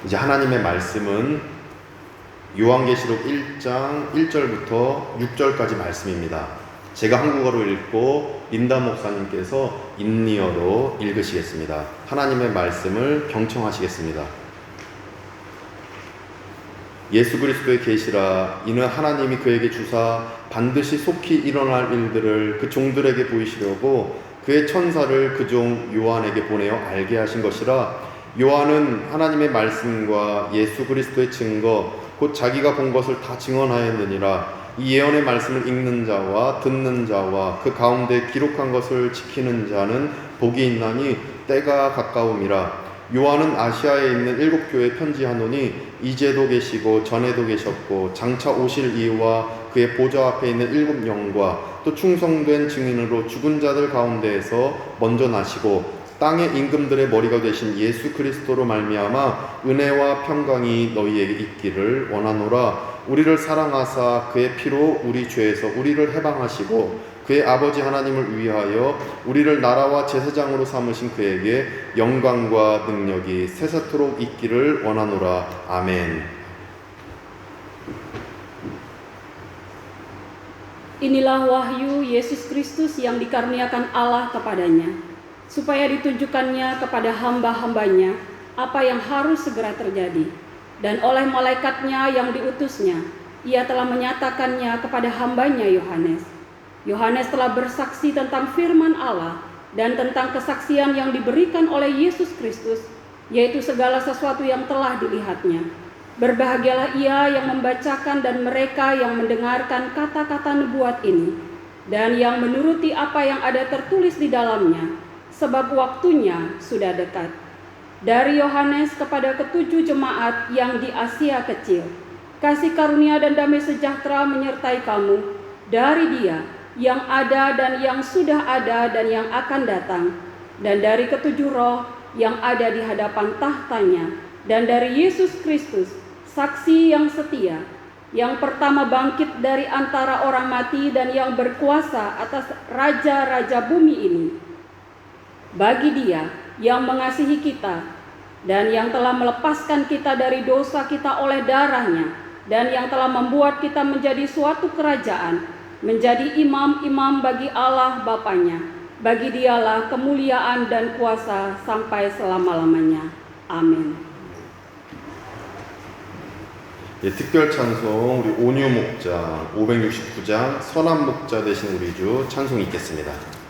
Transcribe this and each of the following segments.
이제 하나님의 말씀은 요한계시록 1장 1절부터 6절까지 말씀입니다. 제가 한국어로 읽고 린다 목사님께서 인니어로 읽으시겠습니다. 하나님의 말씀을 경청하시겠습니다. 예수 그리스도의 계시라. 이는 하나님이 그에게 주사 반드시 속히 일어날 일들을 그 종들에게 보이시려고 그의 천사를 그 종 요한에게 보내어 알게 하신 것이라. 요한은 하나님의 말씀과 예수 그리스도의 증거 곧 자기가 본 것을 다 증언하였느니라. 이 예언의 말씀을 읽는 자와 듣는 자와 그 가운데 기록한 것을 지키는 자는 복이 있나니 때가 가까움이라. 요한은 아시아에 있는 7교회에 편지하노니 이제도 계시고 전에도 계셨고 장차 오실 이유와 그의 보좌 앞에 있는 7 영과 또 충성된 증인으로 죽은 자들 가운데에서 먼저 나시고 땅의 임금들의 머리가 되신 예수 그리스도로 말미암아 은혜와 평강이 너희에게 있기를 원하노라. 우리를 사랑하사 그의 피로 우리 죄에서 우리를 해방하시고 그의 아버지 하나님을 위하여 우리를 나라와 제사장으로 삼으신 그에게 영광과 능력이 세세토록 있기를 원하노라. 아멘. Inilah wahyu Yesus Kristus yang dikaruniakan Allah kepadanya, supaya ditunjukkannya kepada hamba-hambanya apa yang harus segera terjadi. Dan oleh malaikatnya yang diutusnya, ia telah menyatakannya kepada hambanya Yohanes. Yohanes telah bersaksi tentang firman Allah dan tentang kesaksian yang diberikan oleh Yesus Kristus, yaitu segala sesuatu yang telah dilihatnya. Berbahagialah ia yang membacakan dan mereka yang mendengarkan kata-kata nubuat ini, dan yang menuruti apa yang ada tertulis di dalamnya, sebab waktunya sudah dekat. Dari Yohanes kepada ketujuh jemaat yang di Asia Kecil, kasih karunia dan damai sejahtera menyertai kamu dari Dia yang ada dan yang sudah ada dan yang akan datang, dan dari ketujuh roh yang ada di hadapan tahtanya, dan dari Yesus Kristus, saksi yang setia, yang pertama bangkit dari antara orang mati dan yang berkuasa atas raja-raja bumi ini. Bagi Dia yang mengasihi kita dan yang telah melepaskan kita dari dosa kita oleh darah-Nya, dan yang telah membuat kita menjadi suatu kerajaan, menjadi imam-imam bagi Allah Bapanya. Bagi Dialah kemuliaan dan kuasa sampai selama-lamanya. Amin. 예, 특별 찬송 우리 온유 목자 569장 선한 목자 되신 우리 주 찬송 읽겠습니다. 우리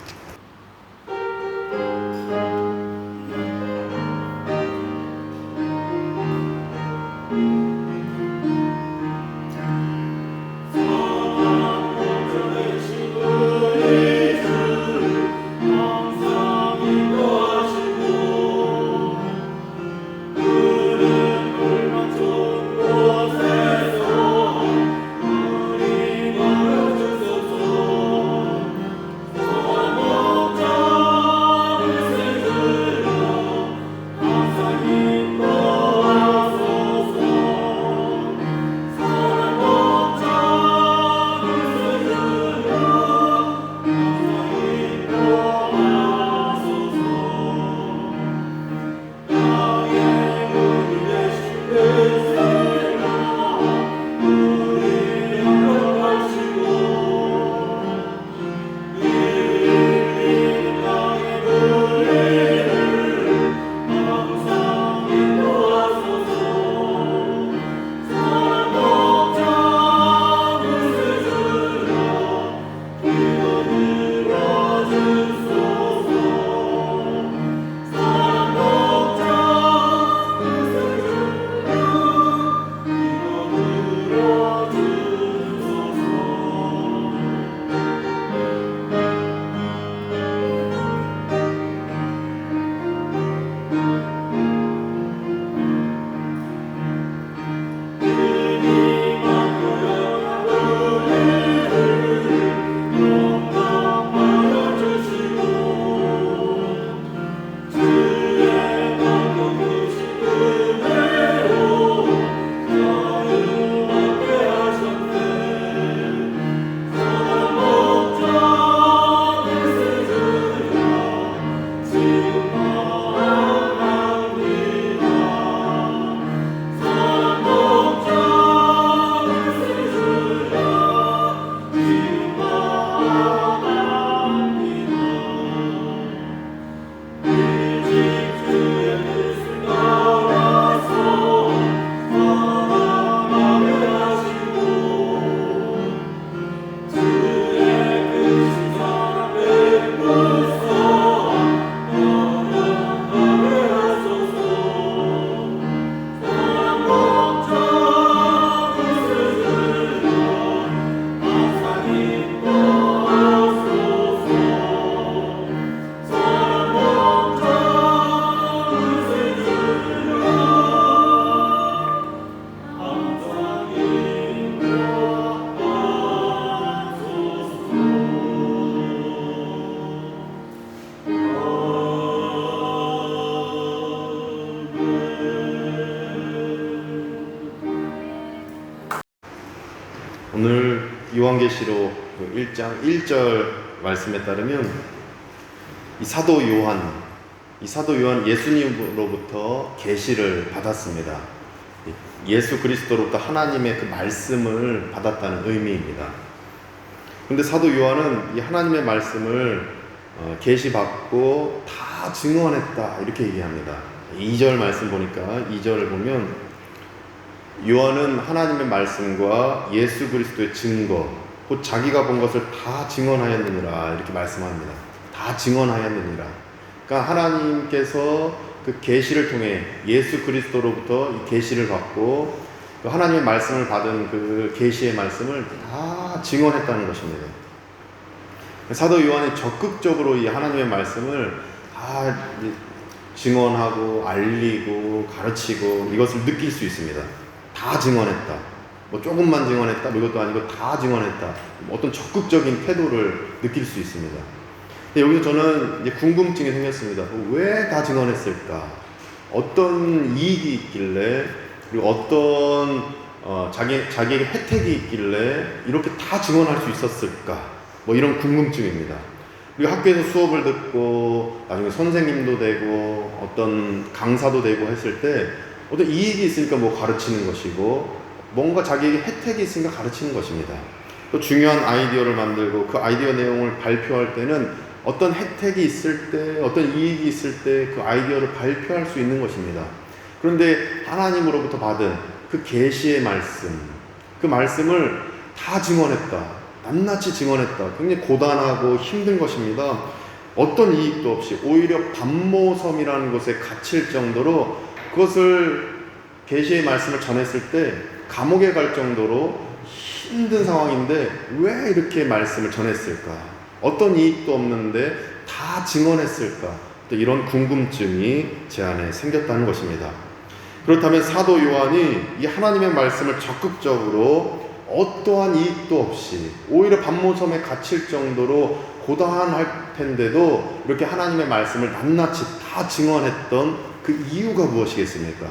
요한계시록 1장 1절 말씀에 따르면 이 사도 요한 예수님으로부터 계시를 받았습니다. 예수 그리스도로부터 하나님의 그 말씀을 받았다는 의미입니다. 근데 사도 요한은 이 하나님의 말씀을 계시받고 다 증언했다 이렇게 얘기합니다. 2절 말씀 보니까 2절을 보면 요한은 하나님의 말씀과 예수 그리스도의 증거 곧 자기가 본 것을 다 증언하였느니라 이렇게 말씀합니다. 다 증언하였느니라. 그러니까 하나님께서 그 계시를 통해 예수 그리스도로부터 이 계시를 받고 그 하나님의 말씀을 받은 그 계시의 말씀을 다 증언했다는 것입니다. 사도 요한이 적극적으로 이 하나님의 말씀을 다 증언하고 알리고 가르치고 이것을 느낄 수 있습니다. 다 증언했다. 뭐 조금만 증언했다. 뭐 이것도 아니고 다 증언했다. 어떤 적극적인 태도를 느낄 수 있습니다. 여기서 저는 이제 궁금증이 생겼습니다. 왜 다 증언했을까? 어떤 이익이 있길래 그리고 어떤 자기에게 혜택이 있길래 이렇게 다 증언할 수 있었을까? 뭐 이런 궁금증입니다. 그리고 학교에서 수업을 듣고 나중에 선생님도 되고 어떤 강사도 되고 했을 때 어떤 이익이 있으니까 뭐 가르치는 것이고 뭔가 자기에게 혜택이 있으니까 가르치는 것입니다. 또 중요한 아이디어를 만들고 그 아이디어 내용을 발표할 때는 어떤 혜택이 있을 때, 어떤 이익이 있을 때 그 아이디어를 발표할 수 있는 것입니다. 그런데 하나님으로부터 받은 그 계시의 말씀, 그 말씀을 다 증언했다. 낱낱이 증언했다. 굉장히 고단하고 힘든 것입니다. 어떤 이익도 없이 오히려 반모섬이라는 곳에 갇힐 정도로 그것을 계시의 말씀을 전했을 때 감옥에 갈 정도로 힘든 상황인데 왜 이렇게 말씀을 전했을까? 어떤 이익도 없는데 다 증언했을까? 또 이런 궁금증이 제 안에 생겼다는 것입니다. 그렇다면 사도 요한이 이 하나님의 말씀을 적극적으로 어떠한 이익도 없이 오히려 반모섬에 갇힐 정도로 고단할 텐데도 이렇게 하나님의 말씀을 낱낱이 다 증언했던 그 이유가 무엇이겠습니까?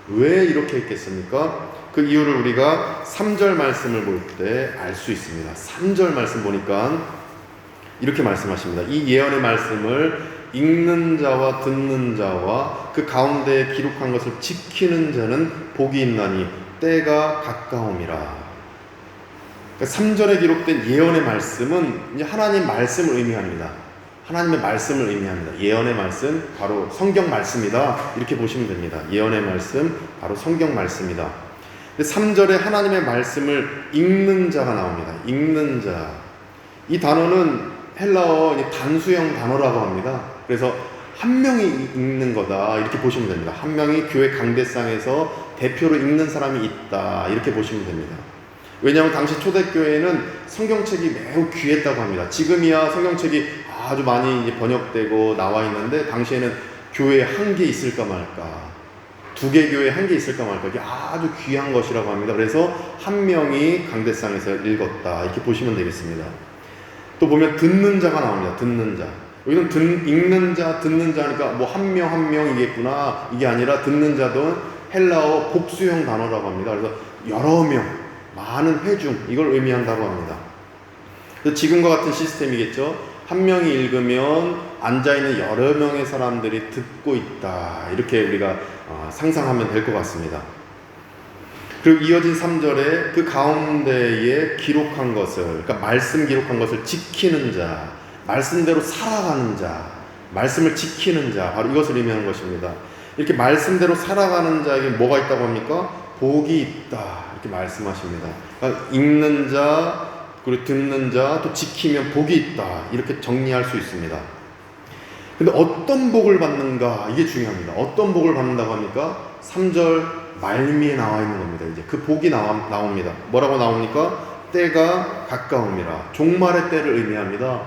왜 이렇게 했겠습니까? 그 이유를 우리가 3절 말씀을 볼 때 알 수 있습니다. 3절 말씀 보니까 이렇게 말씀하십니다. 이 예언의 말씀을 읽는 자와 듣는 자와 그 가운데에 기록한 것을 지키는 자는 복이 있나니 때가 가까움이라. 그러니까 3절에 기록된 예언의 말씀은 하나님 말씀을 의미합니다. 하나님의 말씀을 의미합니다. 예언의 말씀 바로 성경 말씀이다 이렇게 보시면 됩니다. 예언의 말씀 바로 성경 말씀이다. 3절에 하나님의 말씀을 읽는 자가 나옵니다. 읽는 자. 이 단어는 헬라어 단수형 단어라고 합니다. 그래서 한 명이 읽는 거다 이렇게 보시면 됩니다. 한 명이 교회 강대상에서 대표로 읽는 사람이 있다 이렇게 보시면 됩니다. 왜냐하면 당시 초대교회에는 성경책이 매우 귀했다고 합니다. 지금이야 성경책이 아주 많이 번역되고 나와 있는데 당시에는 교회에 한 개 있을까 말까, 2개 교회에 한 개 있을까 말까, 이게 아주 귀한 것이라고 합니다. 그래서 한 명이 강대상에서 읽었다 이렇게 보시면 되겠습니다. 또 보면 듣는 자가 나옵니다. 듣는 자. 여기는 읽는 자, 듣는 자니까 뭐 한 명 한 명이겠구나 이게 아니라 듣는 자도 헬라어 복수형 단어라고 합니다. 그래서 여러 명, 많은 회중 이걸 의미한다고 합니다. 그래서 지금과 같은 시스템이겠죠. 한 명이 읽으면 앉아있는 여러 명의 사람들이 듣고 있다 이렇게 우리가 상상하면 될 것 같습니다. 그리고 이어진 3절에 그 가운데에 기록한 것을, 그러니까 말씀 기록한 것을 지키는 자, 말씀대로 살아가는 자, 말씀을 지키는 자, 바로 이것을 의미하는 것입니다. 이렇게 말씀대로 살아가는 자에게 뭐가 있다고 합니까? 복이 있다 이렇게 말씀하십니다. 그러니까 읽는 자, 그리고 듣는 자, 또 지키면 복이 있다 이렇게 정리할 수 있습니다. 근데 어떤 복을 받는가 이게 중요합니다. 어떤 복을 받는다고 합니까? 3절 말미에 나와 있는 겁니다. 이제 그 복이 나옵니다. 뭐라고 나옵니까? 때가 가까움이라. 종말의 때를 의미합니다.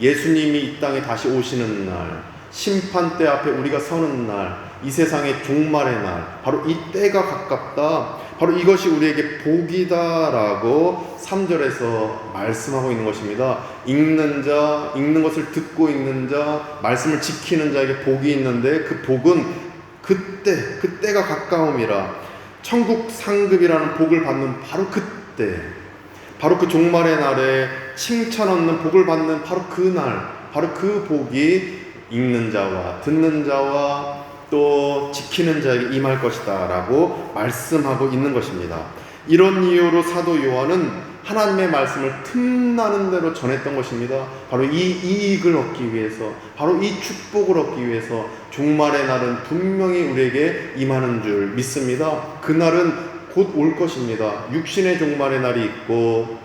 예수님이 이 땅에 다시 오시는 날, 심판대 앞에 우리가 서는 날, 이 세상의 종말의 날, 바로 이 때가 가깝다. 바로 이것이 우리에게 복이다라고 3절에서 말씀하고 있는 것입니다. 읽는 자, 읽는 것을 듣고 읽는 자, 말씀을 지키는 자에게 복이 있는데 그 복은 그때가 가까움이라. 천국 상급이라는 복을 받는 바로 그때, 바로 그 종말의 날에 칭찬 얻는 복을 받는 바로 그 날, 바로 그 복이 읽는 자와 듣는 자와 또 지키는 자에게 임할 것이다 라고 말씀하고 있는 것입니다. 이런 이유로 사도 요한은 하나님의 말씀을 틈나는 대로 전했던 것입니다. 바로 이 이익을 얻기 위해서, 바로 이 축복을 얻기 위해서 종말의 날은 분명히 우리에게 임하는 줄 믿습니다. 그날은 곧 올 것입니다. 육신의 종말의 날이 있고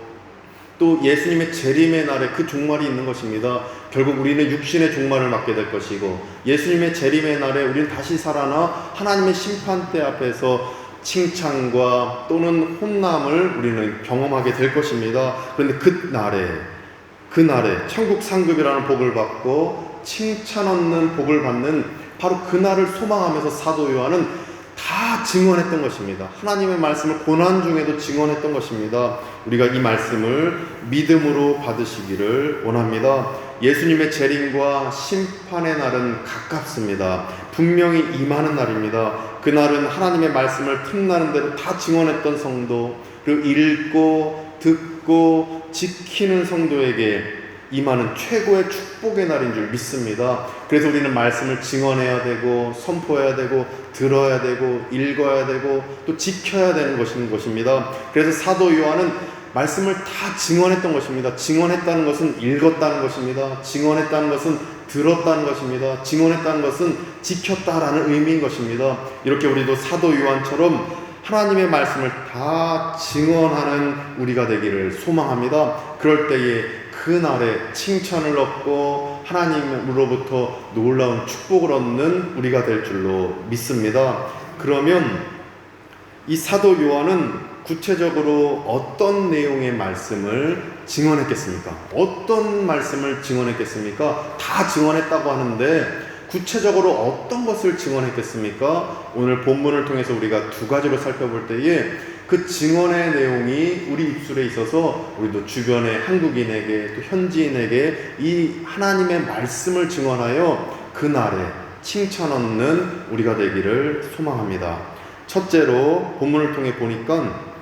또 예수님의 재림의 날에 그 종말이 있는 것입니다. 결국 우리는 육신의 종말을 맞게 될 것이고 예수님의 재림의 날에 우리는 다시 살아나 하나님의 심판대 앞에서 칭찬과 또는 혼남을 우리는 경험하게 될 것입니다. 그런데 그 날에 천국 상급이라는 복을 받고 칭찬 얻는 복을 받는 바로 그 날을 소망하면서 사도 요한은 다 증언했던 것입니다. 하나님의 말씀을 고난 중에도 증언했던 것입니다. 우리가 이 말씀을 믿음으로 받으시기를 원합니다. 예수님의 재림과 심판의 날은 가깝습니다. 분명히 임하는 날입니다. 그날은 하나님의 말씀을 틈나는 대로 다 증언했던 성도, 그리고 읽고 듣고 지키는 성도에게 임하는 최고의 축복의 날인 줄 믿습니다. 그래서 우리는 말씀을 증언해야 되고 선포해야 되고 들어야 되고 읽어야 되고 또 지켜야 되는 것입니다. 그래서 사도 요한은 말씀을 다 증언했던 것입니다. 증언했다는 것은 읽었다는 것입니다. 증언했다는 것은 들었다는 것입니다. 증언했다는 것은 지켰다라는 의미인 것입니다. 이렇게 우리도 사도 요한처럼 하나님의 말씀을 다 증언하는 우리가 되기를 소망합니다. 그럴 때에 그날에 칭찬을 얻고 하나님으로부터 놀라운 축복을 얻는 우리가 될 줄로 믿습니다. 그러면 이 사도 요한은 구체적으로 어떤 내용의 말씀을 증언했겠습니까? 어떤 말씀을 증언했겠습니까? 다 증언했다고 하는데 구체적으로 어떤 것을 증언했겠습니까? 오늘 본문을 통해서 우리가 두 가지로 살펴볼 때에 그 증언의 내용이 우리 입술에 있어서 우리도 주변의 한국인에게 또 현지인에게 이 하나님의 말씀을 증언하여 그날에 칭찬 얻는 우리가 되기를 소망합니다. 첫째로 본문을 통해 보니까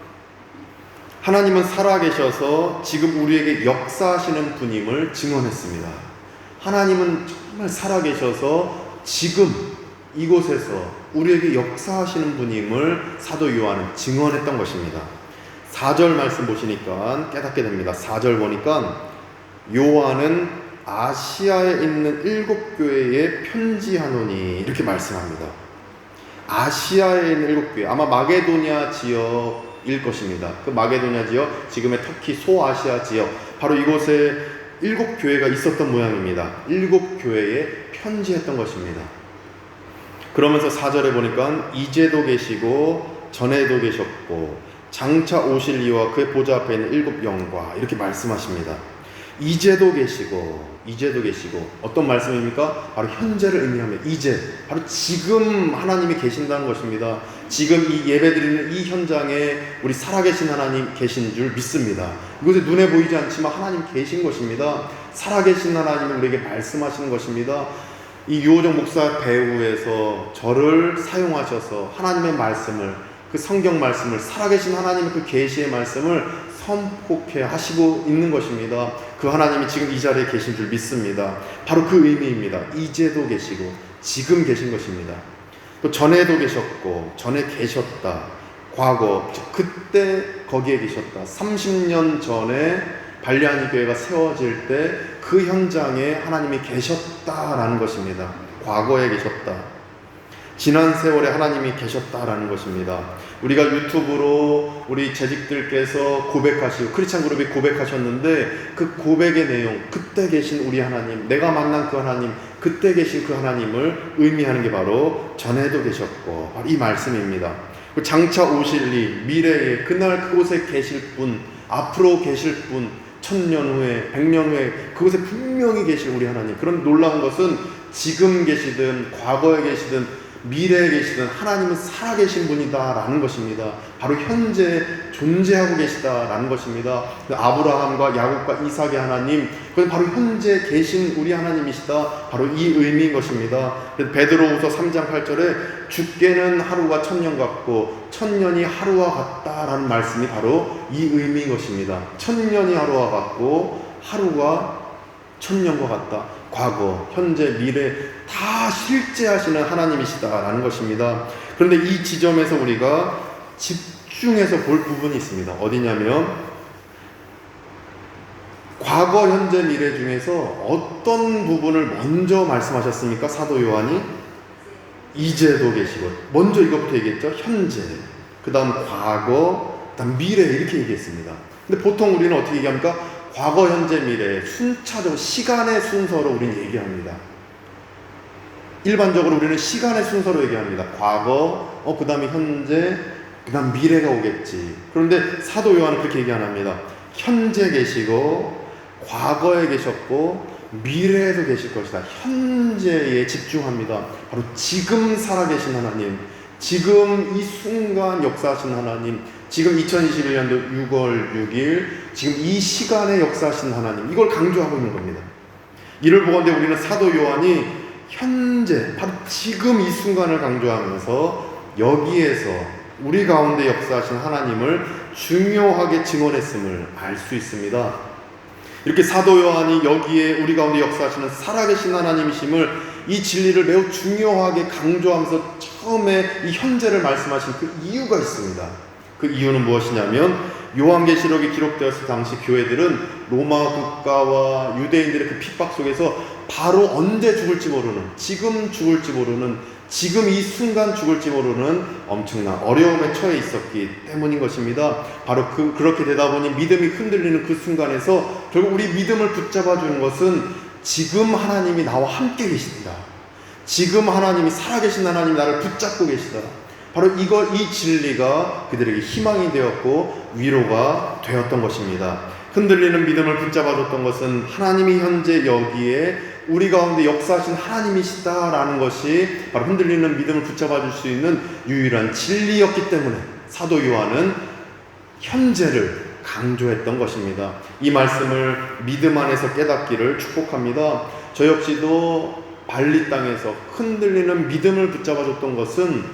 하나님은 살아계셔서 지금 우리에게 역사하시는 분임을 증언했습니다. 하나님은 정말 살아계셔서 지금 이곳에서 우리에게 역사하시는 분임을 사도 요한은 증언했던 것입니다. 4절 말씀 보시니까 깨닫게 됩니다. 4절 보니까 요한은 아시아에 있는 7교회에 편지하노니 이렇게 말씀합니다. 아시아에 있는 7교회, 아마 마게도냐 지역일 것입니다. 그 마게도냐 지역, 지금의 터키 소아시아 지역, 바로 이곳에 7교회가 있었던 모양입니다. 7교회에 편지했던 것입니다. 그러면서 4절에 보니까 이제도 계시고 전에도 계셨고 장차 오실 이와 그의 보좌 앞에 있는 7 영과 이렇게 말씀하십니다. 이제도 계시고 어떤 말씀입니까? 바로 현재를 의미하며 이제, 바로 지금 하나님이 계신다는 것입니다. 지금 이 예배드리는 이 현장에 우리 살아계신 하나님 계신 줄 믿습니다. 이곳에 눈에 보이지 않지만 하나님 계신 것입니다. 살아계신 하나님이 우리에게 말씀하시는 것입니다. 이 유호정 목사 배후에서 저를 사용하셔서 하나님의 말씀을, 그 성경 말씀을, 살아계신 하나님의 그 계시의 말씀을 선포케 하시고 있는 것입니다. 그 하나님이 지금 이 자리에 계신 줄 믿습니다. 바로 그 의미입니다. 이제도 계시고 지금 계신 것입니다. 또 전에도 계셨고 전에 계셨다. 과거, 그때 거기에 계셨다. 30년 전에 발리아니 교회가 세워질 때 그 현장에 하나님이 계셨다라는 것입니다. 과거에 계셨다. 지난 세월에 하나님이 계셨다라는 것입니다. 우리가 유튜브로 우리 재직들께서 고백하시고 크리스찬 그룹이 고백하셨는데 그 고백의 내용, 그때 계신 우리 하나님, 내가 만난 그 하나님, 그때 계신 그 하나님을 의미하는 게 바로 전에도 계셨고 바로 이 말씀입니다. 장차 오실 이 미래에 그날 그곳에 계실 분, 앞으로 계실 분, 1000년 후에 100년 후에 그곳에 분명히 계실 우리 하나님. 그런 놀라운 것은 지금 계시든 과거에 계시든 미래에 계시든 하나님은 살아계신 분이다라는 것입니다. 바로 현재 존재하고 계시다라는 것입니다. 아브라함과 야곱과 이삭의 하나님, 그건 바로 현재 계신 우리 하나님이시다. 바로 이 의미인 것입니다. 그래서 베드로후서 3장 8절에 죽게는 하루가 천년 같고 천년이 하루와 같다라는 말씀이 바로 이 의미인 것입니다. 천년이 하루와 같고 하루가 천년과 같다. 과거, 현재, 미래 다 실제하시는 하나님이시다라는 것입니다. 그런데 이 지점에서 우리가 집중해서 볼 부분이 있습니다. 어디냐면 과거, 현재, 미래 중에서 어떤 부분을 먼저 말씀하셨습니까? 사도 요한이 이제도 계시고, 먼저 이것부터 얘기했죠. 현재, 그 다음 과거, 그 다음 미래 이렇게 얘기했습니다. 근데 보통 우리는 어떻게 얘기합니까? 과거, 현재, 미래 순차적 시간의 순서로 우리는 얘기합니다. 일반적으로 우리는 시간의 순서로 얘기합니다. 과거, 그 다음에 현재, 그 다음 미래가 오겠지. 그런데 사도 요한은 그렇게 얘기 안 합니다. 현재 계시고 과거에 계셨고 미래에도 계실 것이다. 현재에 집중합니다. 바로 지금 살아계신 하나님, 지금 이 순간 역사하신 하나님, 지금 2021년도 6월 6일 지금 이 시간에 역사하신 하나님, 이걸 강조하고 있는 겁니다. 이를 보건대 우리는 사도 요한이 현재 바로 지금 이 순간을 강조하면서 여기에서 우리 가운데 역사하신 하나님을 중요하게 증언했음을 알 수 있습니다. 이렇게 사도 요한이 여기에 우리 가운데 역사하시는 살아계신 하나님이심을, 이 진리를 매우 중요하게 강조하면서 처음에 이 현재를 말씀하신 그 이유가 있습니다. 그 이유는 무엇이냐면 요한계시록이 기록되었을 당시 교회들은 로마 국가와 유대인들의 그 핍박 속에서 바로 언제 죽을지 모르는, 지금 죽을지 모르는, 지금 이 순간 죽을지 모르는 엄청난 어려움에 처해 있었기 때문인 것입니다. 바로 그렇게 되다 보니 믿음이 흔들리는 그 순간에서 결국 우리 믿음을 붙잡아 주는 것은 지금 하나님이 나와 함께 계신다. 지금 하나님이 살아계신 하나님이 나를 붙잡고 계시다. 바로 이 진리가 그들에게 희망이 되었고 위로가 되었던 것입니다. 흔들리는 믿음을 붙잡아줬던 것은 하나님이 현재 여기에 우리 가운데 역사하신 하나님이시다라는 것이 바로 흔들리는 믿음을 붙잡아줄 수 있는 유일한 진리였기 때문에 사도 요한은 현재를 강조했던 것입니다. 이 말씀을 믿음 안에서 깨닫기를 축복합니다. 저 역시도 발리 땅에서 흔들리는 믿음을 붙잡아줬던 것은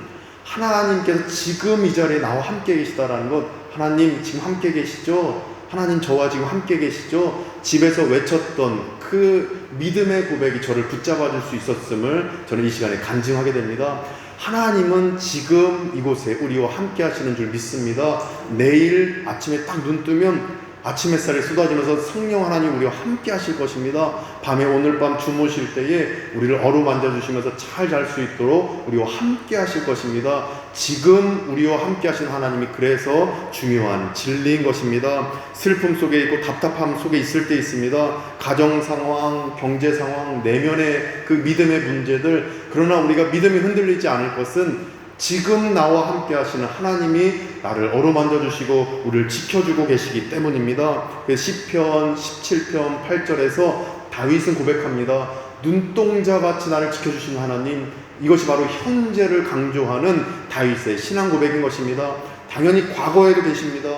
하나님께서 지금 이 자리에 나와 함께 계시다라는 것, 하나님 지금 함께 계시죠? 하나님 저와 지금 함께 계시죠? 집에서 외쳤던 그 믿음의 고백이 저를 붙잡아 줄 수 있었음을 저는 이 시간에 간증하게 됩니다. 하나님은 지금 이곳에 우리와 함께 하시는 줄 믿습니다. 내일 아침에 딱 눈 뜨면 아침 햇살이 쏟아지면서 성령 하나님 우리와 함께 하실 것입니다. 밤에 오늘 밤 주무실 때에 우리를 어루만져 주시면서 잘 잘 수 있도록 우리와 함께 하실 것입니다. 지금 우리와 함께 하신 하나님이 그래서 중요한 진리인 것입니다. 슬픔 속에 있고 답답함 속에 있을 때 있습니다. 가정 상황, 경제 상황, 내면의 그 믿음의 문제들, 그러나 우리가 믿음이 흔들리지 않을 것은 지금 나와 함께 하시는 하나님이 나를 어루만져 주시고 우리를 지켜주고 계시기 때문입니다. 시편 17편 8절에서 다윗은 고백합니다. 눈동자같이 나를 지켜주시는 하나님, 이것이 바로 현재를 강조하는 다윗의 신앙 고백인 것입니다. 당연히 과거에도 계십니다.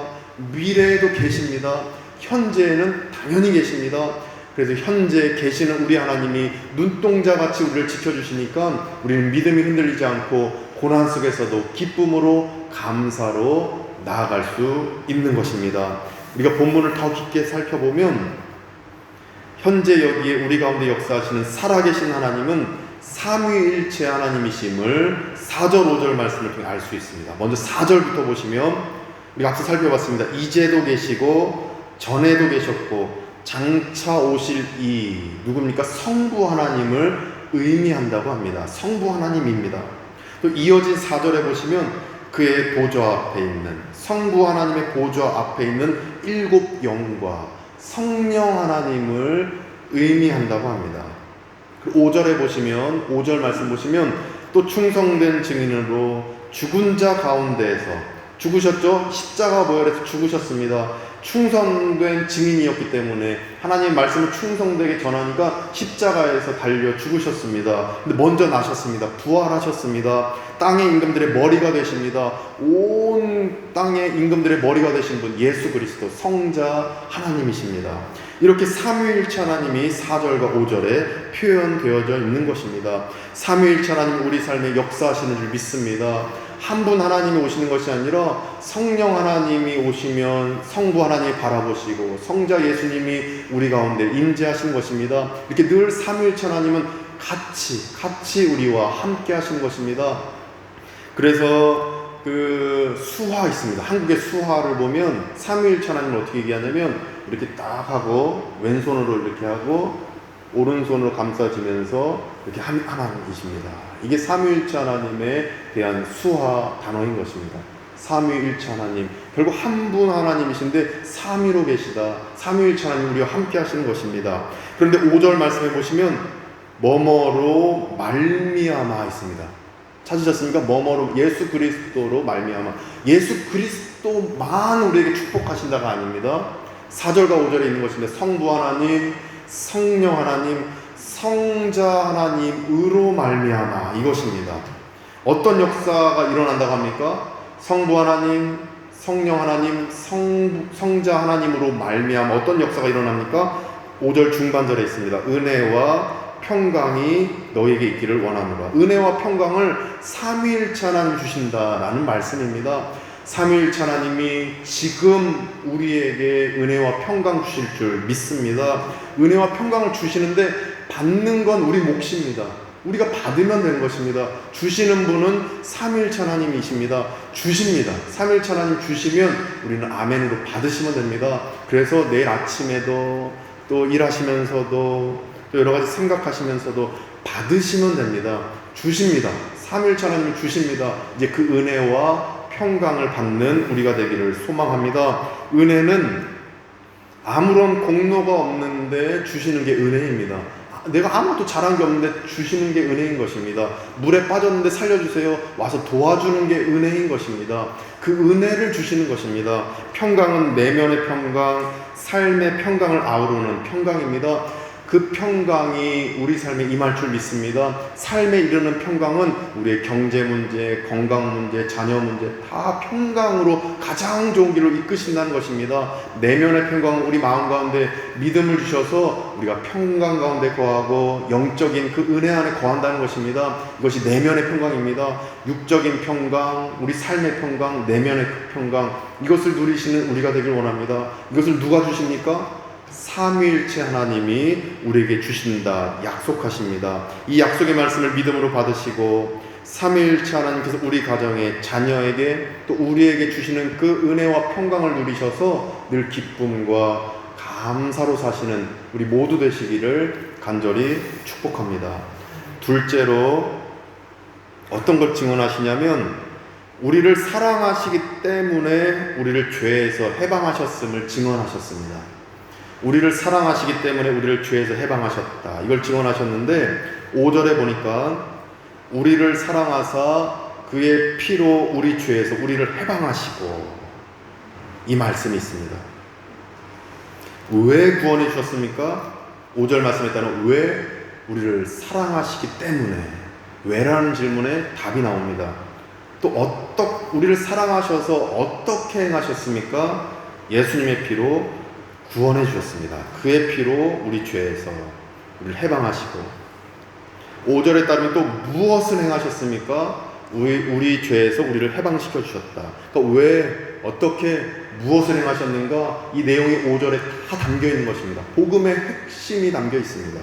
미래에도 계십니다. 현재에는 당연히 계십니다. 그래서 현재 계시는 우리 하나님이 눈동자같이 우리를 지켜주시니까 우리는 믿음이 흔들리지 않고 고난 속에서도 기쁨으로 감사로 나아갈 수 있는 것입니다. 우리가 본문을 더 깊게 살펴보면 현재 여기에 우리 가운데 역사하시는 살아계신 하나님은 삼위일체 하나님이심을 4절 5절 말씀을 통해 알 수 있습니다. 먼저 4절부터 보시면 우리가 앞서 살펴봤습니다. 이제도 계시고 전에도 계셨고 장차 오실 이 누굽니까? 성부 하나님을 의미한다고 합니다. 성부 하나님입니다. 또 이어진 4절에 보시면 그의 보좌 앞에 있는 성부 하나님의 보좌 앞에 있는 7 영과 성령 하나님을 의미한다고 합니다. 5절에 보시면 5절 말씀 보시면 또 충성된 증인으로 죽은 자 가운데에서 죽으셨죠? 십자가 보혈에서 죽으셨습니다. 충성된 증인이었기 때문에 하나님의 말씀을 충성되게 전하니까 십자가에서 달려 죽으셨습니다. 근데 먼저 나셨습니다. 부활하셨습니다. 땅의 임금들의 머리가 되십니다. 온 땅의 임금들의 머리가 되신 분 예수 그리스도 성자 하나님이십니다. 이렇게 삼위일체 하나님이 4절과 5절에 표현되어져 있는 것입니다. 삼위일체 하나님 우리 삶에 역사하시는 줄 믿습니다. 한 분 하나님이 오시는 것이 아니라 성령 하나님이 오시면 성부 하나님이 바라보시고 성자 예수님이 우리 가운데 임재하신 것입니다. 이렇게 늘 삼위일체 하나님은 같이 우리와 함께 하시는 것입니다. 그래서 그 수화 있습니다. 한국의 수화를 보면 삼위일체 하나님을 어떻게 얘기하냐면 이렇게 딱 하고 왼손으로 이렇게 하고 오른손으로 감싸지면서 이렇게 하나님이십니다. 이게 삼위일체 하나님에 대한 수화 단어인 것입니다. 삼위일체 하나님, 결국 한 분 하나님이신데 삼위로 계시다. 삼위일체 하나님 우리와 함께 하시는 것입니다. 그런데 5절 말씀해 보시면 뭐뭐로 말미암아 있습니다. 찾으셨습니까? 뭐뭐로 예수 그리스도로 말미암아. 예수 그리스도만 우리에게 축복하신다가 아닙니다. 4절과 5절에 있는 것인데 성부 하나님, 성령 하나님, 성자 하나님으로 말미암아 이것입니다. 어떤 역사가 일어난다고 합니까? 성부 하나님, 성령 하나님, 성자 하나님으로 말미암아 어떤 역사가 일어납니까? 5절 중반절에 있습니다. 은혜와 평강이 너에게 있기를 원하노라. 은혜와 평강을 삼위일체 하나님 주신다라는 말씀입니다. 삼위일체 하나님이 지금 우리에게 은혜와 평강 주실 줄 믿습니다. 은혜와 평강을 주시는데 받는 건 우리 몫입니다. 우리가 받으면 되는 것입니다. 주시는 분은 삼위일체 하나님이십니다. 주십니다. 삼위일체 하나님 주시면 우리는 아멘으로 받으시면 됩니다. 그래서 내일 아침에도 또 일하시면서도 또 여러 가지 생각하시면서도 받으시면 됩니다. 주십니다. 삼위일체 하나님이 주십니다. 이제 그 은혜와 평강을 받는 우리가 되기를 소망합니다. 은혜는 아무런 공로가 없는데 주시는 게 은혜입니다. 내가 아무것도 잘한 게 없는데 주시는 게 은혜인 것입니다. 물에 빠졌는데 살려주세요. 와서 도와주는 게 은혜인 것입니다. 그 은혜를 주시는 것입니다. 평강은 내면의 평강, 삶의 평강을 아우르는 평강입니다. 그 평강이 우리 삶에 임할 줄 믿습니다. 삶에 이르는 평강은 우리의 경제 문제, 건강 문제, 자녀 문제 다 평강으로 가장 좋은 길로 이끄신다는 것입니다. 내면의 평강은 우리 마음 가운데 믿음을 주셔서 우리가 평강 가운데 거하고 영적인 그 은혜 안에 거한다는 것입니다. 이것이 내면의 평강입니다. 육적인 평강, 우리 삶의 평강, 내면의 평강 이것을 누리시는 우리가 되길 원합니다. 이것을 누가 주십니까? 삼위일체 하나님이 우리에게 주신다 약속하십니다. 이 약속의 말씀을 믿음으로 받으시고 삼위일체 하나님께서 우리 가정의 자녀에게 또 우리에게 주시는 그 은혜와 평강을 누리셔서 늘 기쁨과 감사로 사시는 우리 모두 되시기를 간절히 축복합니다. 둘째로 어떤 걸 증언하시냐면 우리를 사랑하시기 때문에 우리를 죄에서 해방하셨음을 증언하셨습니다. 우리를 사랑하시기 때문에 우리를 죄에서 해방하셨다. 이걸 증언하셨는데 5절에 보니까 우리를 사랑하사 그의 피로 우리 죄에서 우리를 해방하시고 이 말씀이 있습니다. 왜 구원해 주셨습니까? 5절 말씀에 따르면 왜 우리를 사랑하시기 때문에 왜라는 질문에 답이 나옵니다. 또 우리를 사랑하셔서 어떻게 행하셨습니까? 예수님의 피로 구원해 주셨습니다. 그의 피로 우리 죄에서 우리를 해방하시고 5절에 따르면 또 무엇을 행하셨습니까? 우리 죄에서 우리를 해방시켜 주셨다. 그러니까 왜 어떻게 무엇을 행하셨는가? 이 내용이 5절에 다 담겨 있는 것입니다. 복음의 핵심이 담겨 있습니다.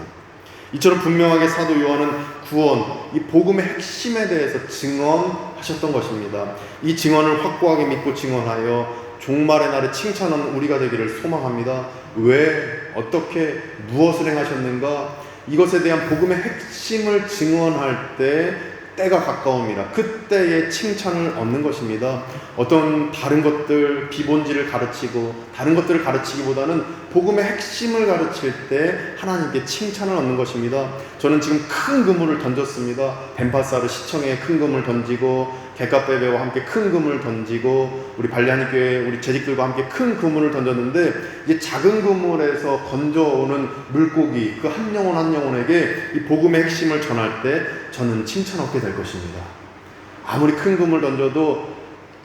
이처럼 분명하게 사도 요한은 구원, 이 복음의 핵심에 대해서 증언하셨던 것입니다. 이 증언을 확고하게 믿고 증언하여 종말의 날에 칭찬하는 우리가 되기를 소망합니다. 왜, 어떻게, 무엇을 행하셨는가? 이것에 대한 복음의 핵심을 증언할 때 때가 가까움이라 그때의 칭찬을 얻는 것입니다. 어떤 다른 것들 비본질을 가르치고 다른 것들을 가르치기보다는 복음의 핵심을 가르칠 때 하나님께 칭찬을 얻는 것입니다. 저는 지금 큰 그물을 던졌습니다. 벤파사르 시청에 큰 그물 던지고 개카베베와 함께 큰 그물을 던지고 우리 발리하니 교회 우리 재직들과 함께 큰 그물을 던졌는데 이제 작은 그물에서 건져오는 물고기 그 한 영혼 한 영혼에게 이 복음의 핵심을 전할 때 저는 칭찬 얻게 될 것입니다. 아무리 큰 그물 던져도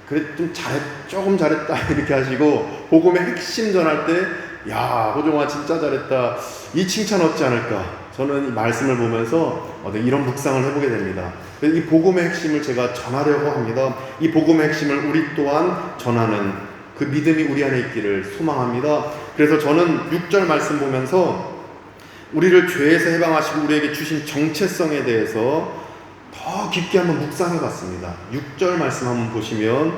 그래 조금 잘했다 이렇게 하시고 복음의 핵심 전할 때 야 호종아 진짜 잘했다 이 칭찬 얻지 않을까. 저는 이 말씀을 보면서 이런 묵상을 해보게 됩니다. 이 복음의 핵심을 제가 전하려고 합니다. 이 복음의 핵심을 우리 또한 전하는 그 믿음이 우리 안에 있기를 소망합니다. 그래서 저는 6절 말씀 보면서 우리를 죄에서 해방하시고 우리에게 주신 정체성에 대해서 더 깊게 한번 묵상해 봤습니다. 6절 말씀 한번 보시면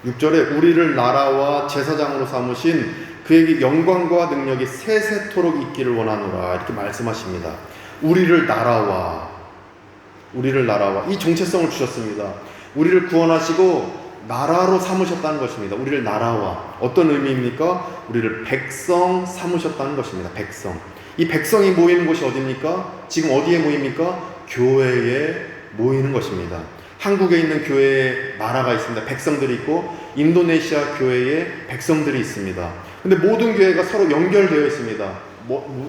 6절에 우리를 나라와 제사장으로 삼으신 그에게 영광과 능력이 세세토록 있기를 원하노라 이렇게 말씀하십니다. 우리를 나라와 이 정체성을 주셨습니다. 우리를 구원하시고 나라로 삼으셨다는 것입니다. 우리를 나라와 어떤 의미입니까? 우리를 백성 삼으셨다는 것입니다. 백성. 이 백성이 모이는 곳이 어디입니까? 지금 어디에 모입니까? 교회에 모이는 것입니다. 한국에 있는 교회에 나라가 있습니다. 백성들이 있고 인도네시아 교회에 백성들이 있습니다. 근데 모든 교회가 서로 연결되어 있습니다.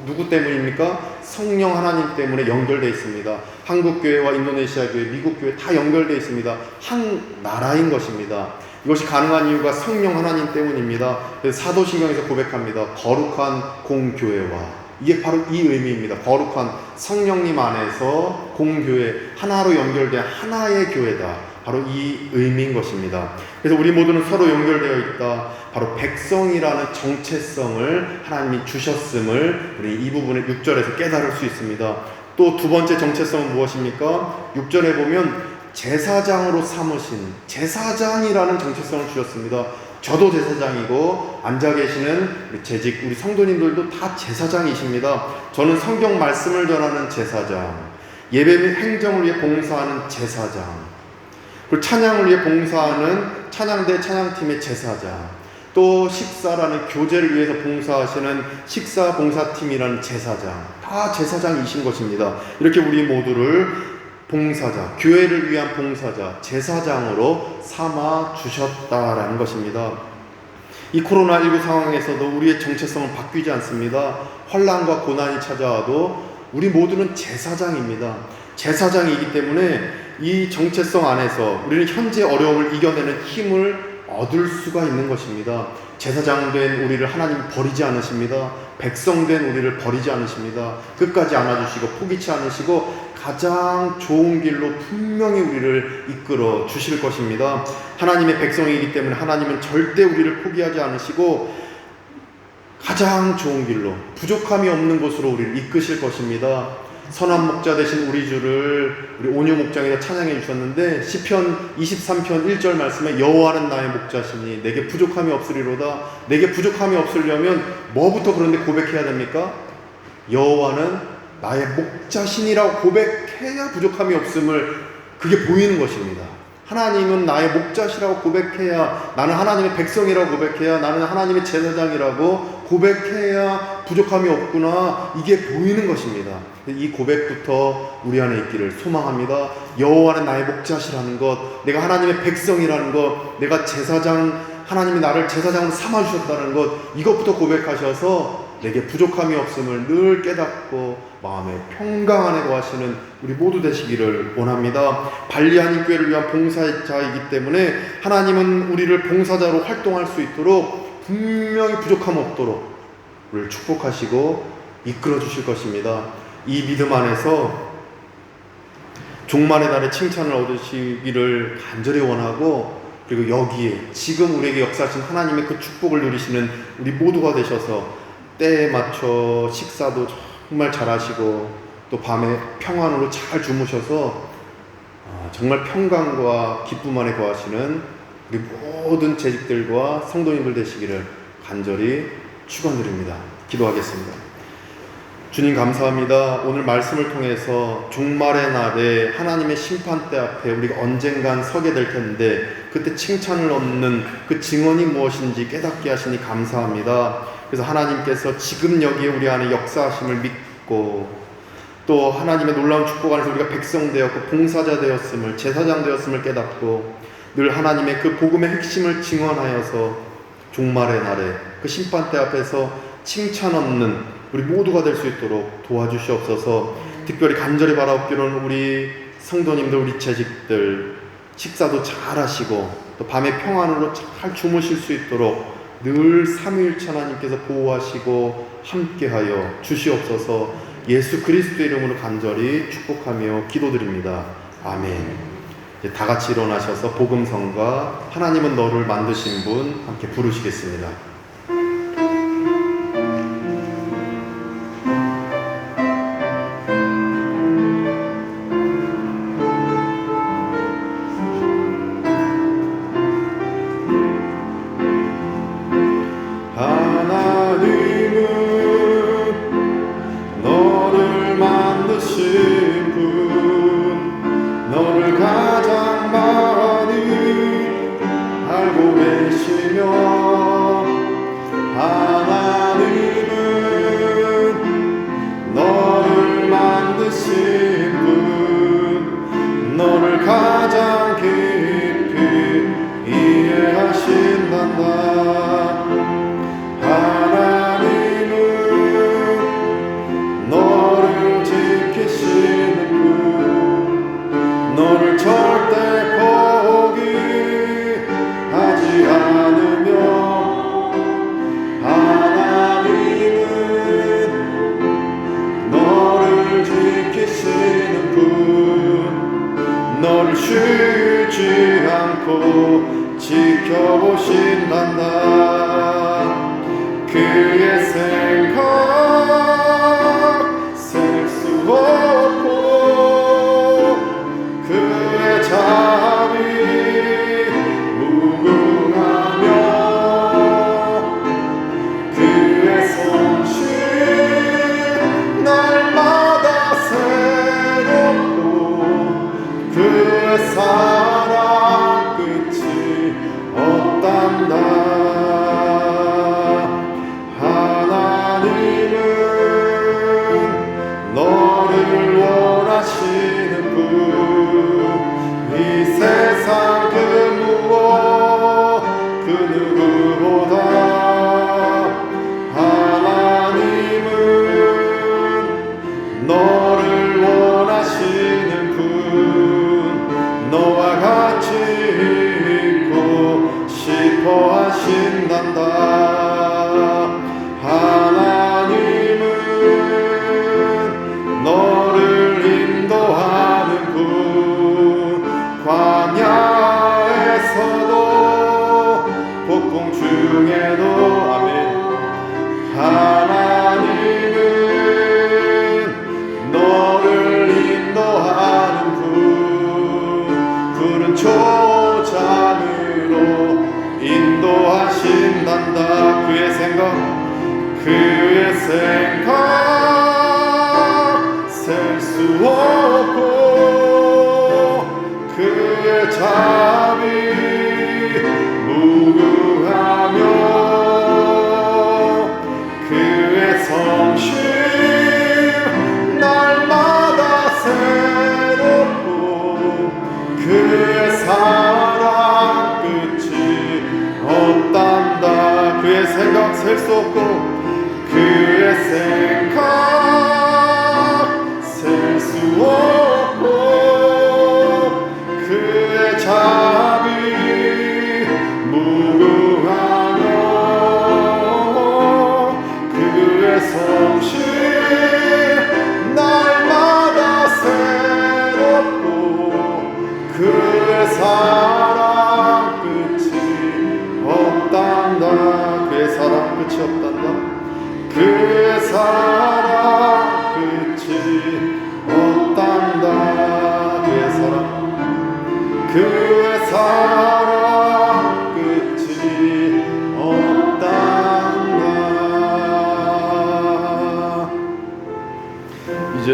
누구 때문입니까? 성령 하나님 때문에 연결되어 있습니다. 한국 교회와 인도네시아 교회, 미국 교회 다 연결되어 있습니다. 한 나라인 것입니다. 이것이 가능한 이유가 성령 하나님 때문입니다. 그래서 사도신경에서 고백합니다. 거룩한 공교회와 이게 바로 이 의미입니다. 거룩한 성령님 안에서 공교회 하나로 연결된 하나의 교회다. 바로 이 의미인 것입니다. 그래서 우리 모두는 서로 연결되어 있다. 바로 백성이라는 정체성을 하나님이 주셨음을 우리 이 부분의 6절에서 깨달을 수 있습니다. 또 두 번째 정체성은 무엇입니까? 6절에 보면 제사장으로 삼으신 제사장이라는 정체성을 주셨습니다. 저도 제사장이고 앉아 계시는 우리 재직 우리 성도님들도 다 제사장이십니다. 저는 성경 말씀을 전하는 제사장, 예배 및 행정을 위해 봉사하는 제사장, 그리고 찬양을 위해 봉사하는 찬양대 찬양팀의 제사장, 또 식사라는 교제를 위해서 봉사하시는 식사 봉사팀이라는 제사장, 다 제사장이신 것입니다. 이렇게 우리 모두를 봉사자, 교회를 위한 봉사자, 제사장으로 삼아 주셨다라는 것입니다. 이 코로나19 상황에서도 우리의 정체성은 바뀌지 않습니다. 환난과 고난이 찾아와도 우리 모두는 제사장입니다. 제사장이기 때문에 이 정체성 안에서 우리는 현재 어려움을 이겨내는 힘을 얻을 수가 있는 것입니다. 제사장 된 우리를 하나님 버리지 않으십니다. 백성 된 우리를 버리지 않으십니다. 끝까지 안아주시고 포기치 않으시고 가장 좋은 길로 분명히 우리를 이끌어 주실 것입니다. 하나님의 백성이기 때문에 하나님은 절대 우리를 포기하지 않으시고 가장 좋은 길로 부족함이 없는 곳으로 우리를 이끄실 것입니다. 선한 목자 되신 우리 주를 우리 온유 목장에서 찬양해 주셨는데 시편 23편 1절 말씀에 여호와는 나의 목자시니 내게 부족함이 없으리로다. 내게 부족함이 없으려면 뭐부터 그런데 고백해야 됩니까? 여호와는 나의 목자신이라고 고백해야 부족함이 없음을 그게 보이는 것입니다. 하나님은 나의 목자시라고 고백해야, 나는 하나님의 백성이라고 고백해야, 나는 하나님의 제사장이라고 고백해야 부족함이 없구나, 이게 보이는 것입니다. 이 고백부터 우리 안에 있기를 소망합니다. 여호와는 나의 목자시라는 것, 내가 하나님의 백성이라는 것, 내가 제사장, 하나님이 나를 제사장으로 삼아주셨다는 것, 이것부터 고백하셔서 내게 부족함이 없음을 늘 깨닫고 마음의 평강 안에 거하시는 우리 모두 되시기를 원합니다. 발리하니 교회를 위한 봉사자이기 때문에 하나님은 우리를 봉사자로 활동할 수 있도록 분명히 부족함 없도록 우리를 축복하시고 이끌어 주실 것입니다. 이 믿음 안에서 종말의 날에 칭찬을 얻으시기를 간절히 원하고, 그리고 여기에 지금 우리에게 역사하신 하나님의 그 축복을 누리시는 우리 모두가 되셔서 때에 맞춰 식사도 정말 잘하시고 또 밤에 평안으로 잘 주무셔서 정말 평강과 기쁨 안에 거하시는 우리 모든 재직들과 성도님들 되시기를 간절히 축원드립니다. 기도하겠습니다. 주님 감사합니다. 오늘 말씀을 통해서 종말의 날에 하나님의 심판대 앞에 우리가 언젠간 서게 될 텐데 그때 칭찬을 얻는 그 증언이 무엇인지 깨닫게 하시니 감사합니다. 그래서 하나님께서 지금 여기에 우리 안에 역사하심을 믿고 또 하나님의 놀라운 축복 안에서 우리가 백성 되었고 봉사자 되었음을, 제사장 되었음을 깨닫고 늘 하나님의 그 복음의 핵심을 증언하여서 종말의 날에 그 심판대 앞에서 칭찬 얻는 우리 모두가 될 수 있도록 도와주시옵소서. 특별히 간절히 바라옵기로는 우리 성도님들, 우리 재직들 식사도 잘 하시고 또 밤에 평안으로 잘 주무실 수 있도록 늘 삼위일체 하나님께서 보호하시고 함께하여 주시옵소서. 예수 그리스도의 이름으로 간절히 축복하며 기도드립니다. 아멘. 이제 다 같이 일어나셔서 복음성과 하나님은 너를 만드신 분 함께 부르시겠습니다. 너를 쉬지 않고 지켜보신단다. 그의 생각 셀 수 없고 그의 잠이 무궁하며 그의 솜씨 날마다 새롭고 그의 사랑 끝이 없단다. 하나님은 너를 원하시는 분, 이 세상 그 무엇 그 누구보다 하나님은 너를 원하시는 분, 너와 같이 있고 싶어 하신단다. 하나님은 너를 인도하는 분, 광야에서도 폭풍 중에도 아멘. 하나님은 너를 인도하는 분, 푸른 초장으로 인도하신단다. 그의 생각 셀 수 없고 그의 잠이 무궁하며 그의 성실 날마다 새롭고 그의 사랑 끝이 없단다. 그의 생각 셀 수 없고 그의 생각 셀 수 없고 그의 잠이 무궁하며 그의 성실 날마다 새롭고 그의 사랑 끝이 없단다. 그의 사랑 끝이 없단다. 그의 사랑 끝이 없단다.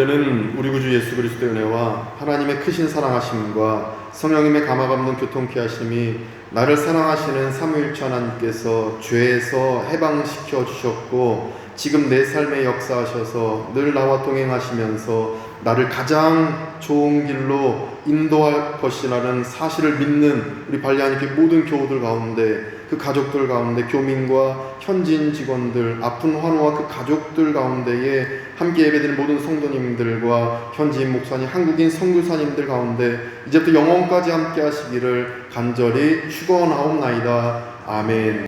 이제는 우리 구주 예수 그리스도의 은혜와 하나님의 크신 사랑하심과 성령님의 감화감동 교통케 하심이 나를 사랑하시는 삼위일체 하나님께서 죄에서 해방시켜 주셨고 지금 내 삶에 역사하셔서 늘 나와 동행하시면서 나를 가장 좋은 길로 인도할 것이라는 사실을 믿는 우리 발리하니께 모든 교우들 가운데, 그 가족들 가운데, 교민과 현지인 직원들, 아픈 환우와 그 가족들 가운데에 함께 예배드리는 모든 성도님들과 현지인 목사님, 한국인 선교사님들 가운데 이제부터 영원까지 함께 하시기를 간절히 축원하옵나이다. 아멘.